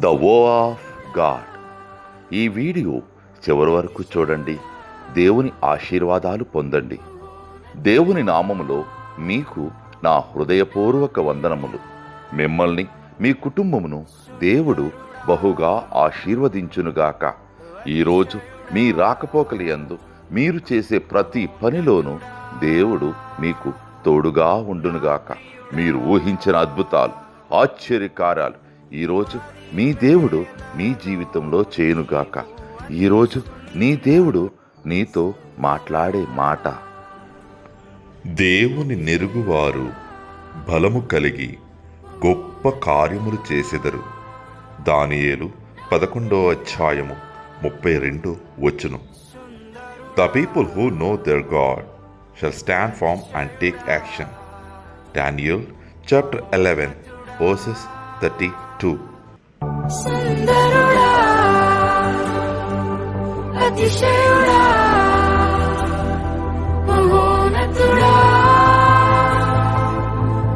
The వో of God. ఈ video చివరి వరకు చూడండి. దేవుని ఆశీర్వాదాలు పొందండి. దేవుని నామములో మీకు నా హృదయపూర్వక వందనములు. మిమ్మల్ని మీ కుటుంబమును దేవుడు బహుగా ఆశీర్వదించునుగాక. ఈరోజు మీ రాకపోకలి యందు మీరు చేసే ప్రతి పనిలోనూ దేవుడు మీకు తోడుగా ఉండునుగాక. మీరు ఊహించిన అద్భుతాలు, ఆశ్చర్యకార్యాలు ఈరోజు మీ దేవుడు మీ జీవితంలో చేయునుగాక. ఈరోజు నీ దేవుడు నీతో మాట్లాడే మాట: దేవుని నెరుగువారు బలము కలిగి గొప్ప కార్యములు చేసెదరు. దానియేలు 11:32. The people who know their God shall stand firm and take action. Daniel chapter 11 verses 32. సుందరుడా, అతిశయుడా, మహోన్నతుడా,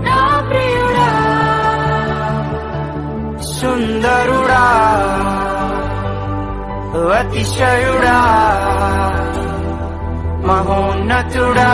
నా ప్రియుడా. సుందరుడా, అతిశయుడా, మహోన్నతుడా,